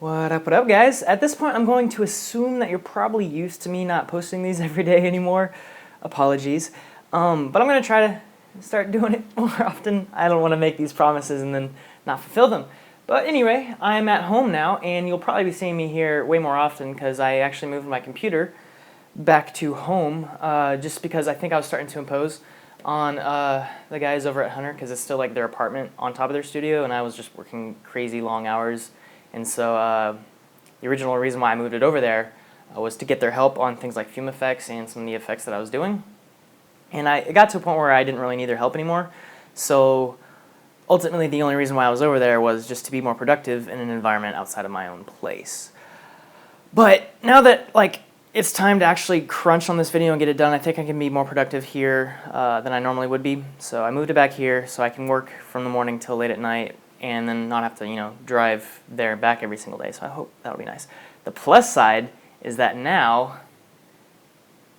What up, guys? At this point, I'm going to assume that you're probably used to me not posting these every day anymore. Apologies. But I'm going to try to start doing it more often. I don't want to make these promises and then not fulfill them. But anyway, I'm at home now, and you'll probably be seeing me here way more often because I actually moved my computer back to home just because I think I was starting to impose on the guys over at Hunter because it's still like their apartment on top of their studio, and I was just working crazy long hours. And so the original reason why I moved it over there was to get their help on things like fume effects and some of the effects that I was doing. And it got to a point where I didn't really need their help anymore. So ultimately the only reason why I was over there was just to be more productive in an environment outside of my own place. But now that it's time to actually crunch on this video and get it done, I think I can be more productive here than I normally would be. So I moved it back here so I can work from the morning till late at night and then not have to, drive there and back every single day. So I hope that'll be nice. The plus side is that now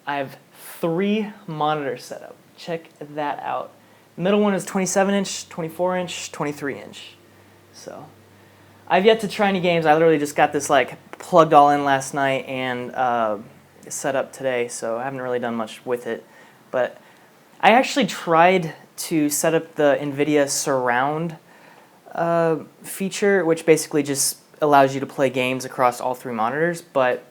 I have 3 monitors set up. Check that out. The middle one is 27-inch, 24-inch, 23-inch. So I've yet to try any games. I literally just got this plugged all in last night and set up today, so I haven't really done much with it. But I actually tried to set up the NVIDIA Surround feature, which basically just allows you to play games across all 3 monitors, but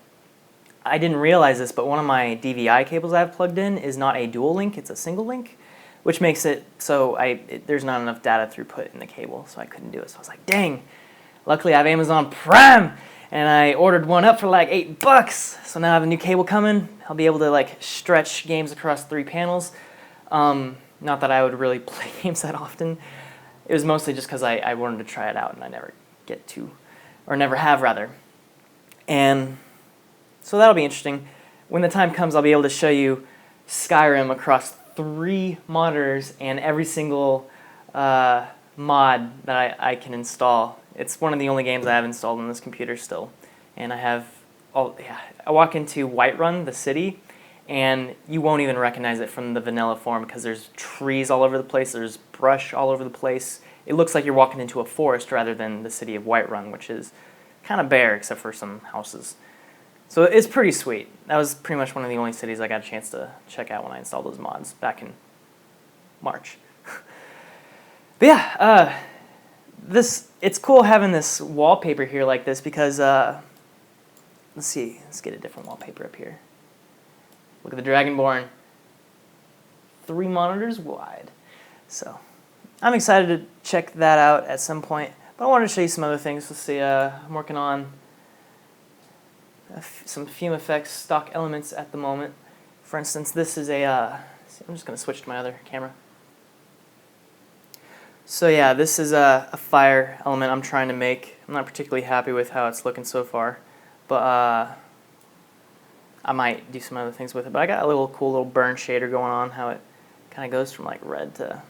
I didn't realize this, but one of my DVI cables I have plugged in is not a dual link, it's a single link, which makes it so there's not enough data throughput in the cable, so I couldn't do it. So I was like, dang. Luckily I have Amazon Prime, and I ordered one up for like $8, so now I have a new cable coming. I'll be able to stretch games across 3 panels. Not that I would really play games that often. It was mostly just because I wanted to try it out, and I never get to, or never have rather. And so that'll be interesting. When the time comes, I'll be able to show you Skyrim across 3 monitors and every single mod that I can install. It's one of the only games I have installed on this computer still. And I have I walk into Whiterun, the city, and you won't even recognize it from the vanilla form because there's trees all over the place, there's brush all over the place. It looks like you're walking into a forest rather than the city of Whiterun, which is kind of bare except for some houses. So it's pretty sweet. That was pretty much one of the only cities I got a chance to check out when I installed those mods back in March. But yeah, it's cool having this wallpaper here like this because, let's see, let's get a different wallpaper up here. Look at the Dragonborn, 3 monitors wide. So I'm excited to check that out at some point, but I wanted to show you some other things. Let's see, I'm working on some fume effects stock elements at the moment. For instance, this is I'm just going to switch to my other camera. So yeah, this is a fire element I'm trying to make. I'm not particularly happy with how it's looking so far, but I might do some other things with it. But I got a cool little burn shader going on, how it kind of goes from red to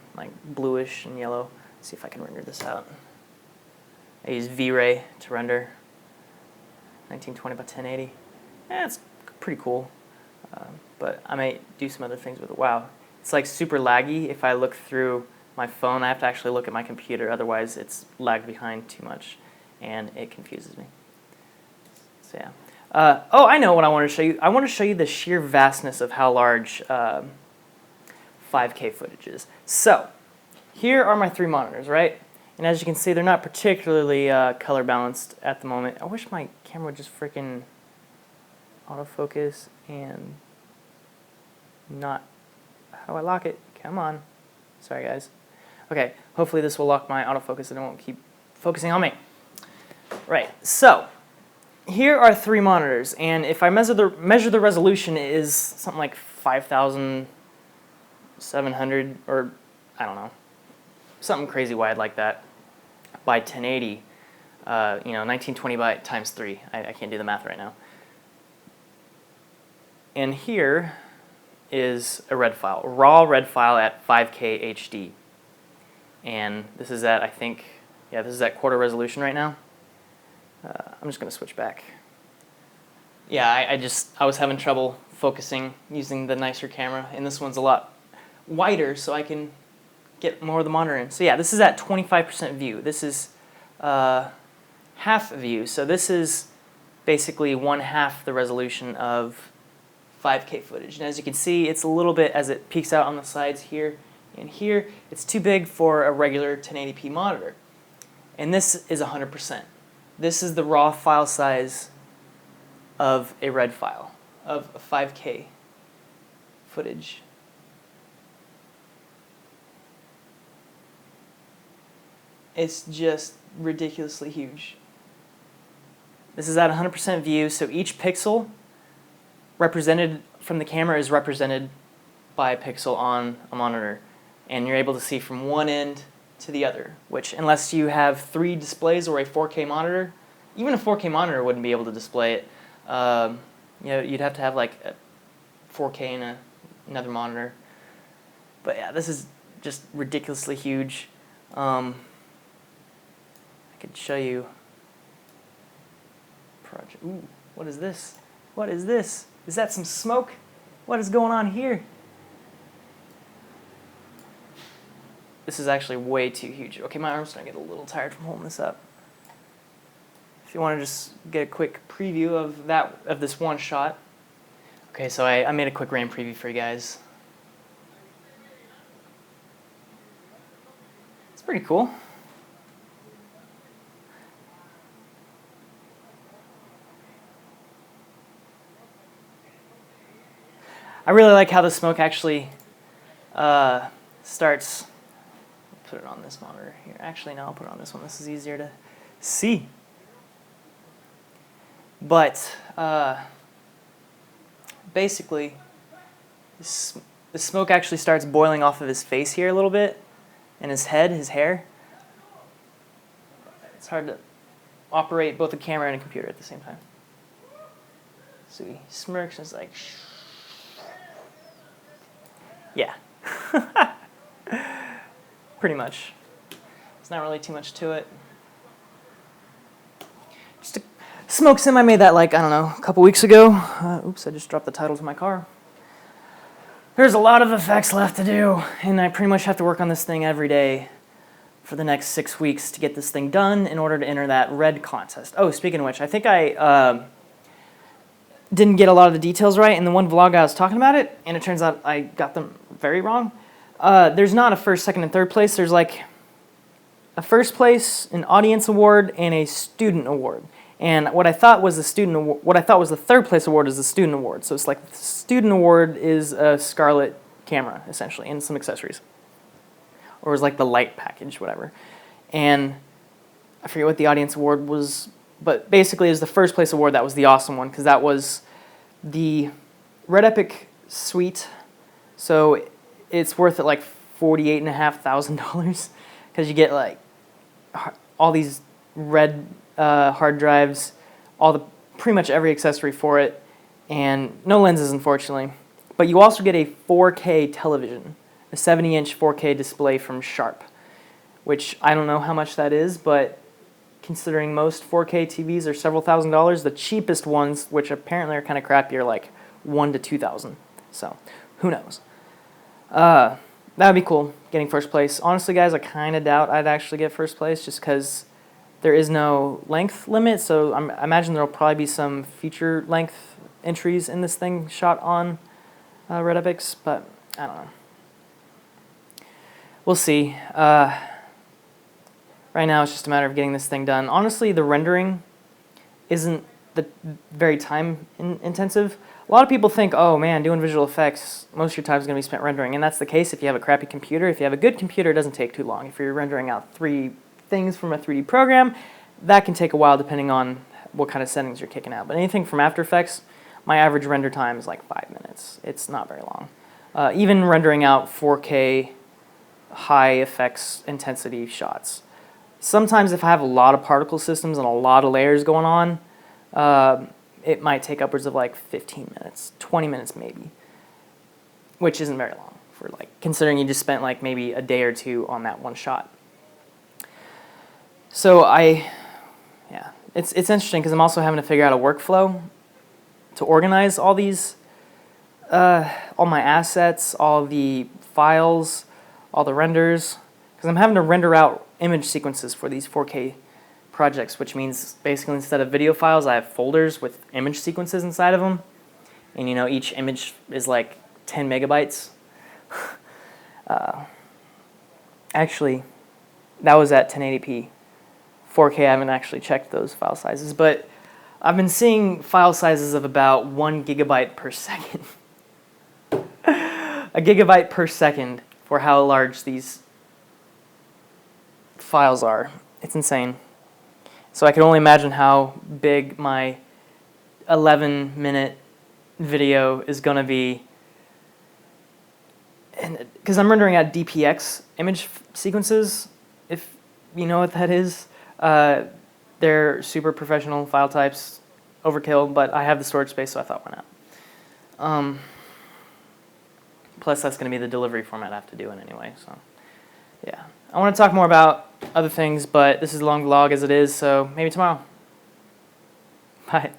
bluish and yellow. Let's see if I can render this out. I use V-Ray to render 1920 by 1080. Yeah, it's pretty cool. But I might do some other things with it. Wow, it's super laggy. If I look through my phone, I have to actually look at my computer, otherwise it's lagged behind too much and it confuses me. So yeah. Oh, I know what I want to show you. I want to show you the sheer vastness of how large 5K footage is. So here are my 3 monitors, right? And as you can see, they're not particularly color balanced at the moment. I wish my camera would just freaking autofocus and not... How do I lock it? Come on. Sorry, guys. Okay, hopefully this will lock my autofocus and it won't keep focusing on me. Right, so here are 3 monitors, and if I measure the resolution, it is something like 5,700, or I don't know, something crazy wide like that, by 1080. 1920 by times 3. I can't do the math right now. And here is a red file, raw red file at 5K HD. And this is at, I think, yeah, this is at quarter resolution right now. I'm just going to switch back. Yeah, I was having trouble focusing using the nicer camera, and this one's a lot wider, so I can get more of the monitor in. So yeah, this is at 25% view. This is half view. So this is basically 1/2 the resolution of 5K footage. And as you can see, it's a little bit, as it peeks out on the sides here and here, it's too big for a regular 1080p monitor. And this is 100%. This is the raw file size of a RED file, of a 5K footage. It's just ridiculously huge. This is at 100% view, so each pixel represented from the camera is represented by a pixel on a monitor. And you're able to see from one end to the other, which unless you have 3 displays or a 4K monitor, even a 4K monitor wouldn't be able to display it. You'd have to have like a 4K and another monitor. But yeah, this is just ridiculously huge. I could show you. Project. Ooh, what is this? What is this? Is that some smoke? What is going on here? This is actually way too huge. Okay, my arm's starting to get a little tired from holding this up. If you want to just get a quick preview of this one shot. Okay, so I made a quick RAM preview for you guys. It's pretty cool. I really like how the smoke actually starts. Put it on this monitor here. Actually, no, I'll put it on this one. This is easier to see. But basically, the smoke actually starts boiling off of his face here a little bit, and his head, his hair. It's hard to operate both a camera and a computer at the same time. So he smirks and is like, shh. Yeah. Pretty much. It's not really too much to it. Just a smoke sim. I made that like, I don't know, a couple weeks ago. Oops, I just dropped the title to my car. There's a lot of effects left to do, and I pretty much have to work on this thing every day for the next 6 weeks to get this thing done in order to enter that RED contest. Oh, speaking of which, I think I didn't get a lot of the details right in the one vlog I was talking about it, and it turns out I got them very wrong. There's not a first, second, and third place. There's like a first place, an audience award, and a student award. And what I thought was the third place award is the student award. So it's like the student award is a Scarlett camera essentially and some accessories, or it was like the light package, whatever. And I forget what the audience award was, but basically it was the first place award that was the awesome one, because that was the Red Epic Suite. So it's worth it like $48,500 because you get like all these RED hard drives, pretty much every accessory for it, and no lenses unfortunately. But you also get a 4K television, a 70-inch 4K display from Sharp, which I don't know how much that is, but considering most 4K TVs are several $1,000s, the cheapest ones, which apparently are kind of crappy, are like $1,000 to $2,000. So who knows? That would be cool, getting first place. Honestly, guys, I kind of doubt I'd actually get first place just because there is no length limit. So I imagine there will probably be some feature length entries in this thing shot on Red Epics, but I don't know. We'll see. Right now, it's just a matter of getting this thing done. Honestly, the rendering isn't very time intensive. A lot of people think, oh man, doing visual effects, most of your time is going to be spent rendering, and that's the case if you have a crappy computer. If you have a good computer, it doesn't take too long. If you're rendering out 3 things from a 3D program, that can take a while depending on what kind of settings you're kicking out. But anything from After Effects, my average render time is like 5 minutes. It's not very long. Even rendering out 4K high effects intensity shots. Sometimes if I have a lot of particle systems and a lot of layers going on, it might take upwards of like 15 minutes, 20 minutes maybe, which isn't very long for like considering you just spent like maybe a day or 2 on that one shot. So it's interesting because I'm also having to figure out a workflow to organize all these, all my assets, all the files, all the renders, because I'm having to render out image sequences for these 4K projects, which means basically instead of video files, I have folders with image sequences inside of them. And you know, each image is like 10 megabytes. Actually, that was at 1080p. 4K, I haven't actually checked those file sizes, but I've been seeing file sizes of about 1 gigabyte per second. A gigabyte per second for how large these files are. It's insane. So I can only imagine how big my 11-minute video is going to be. And because I'm rendering out DPX image sequences, if you know what that is. They're super professional file types, overkill, but I have the storage space, so I thought, why not? Plus, that's going to be the delivery format I have to do it anyway. So, yeah. I want to talk more about other things, but this is a long vlog as it is, so maybe tomorrow. Bye.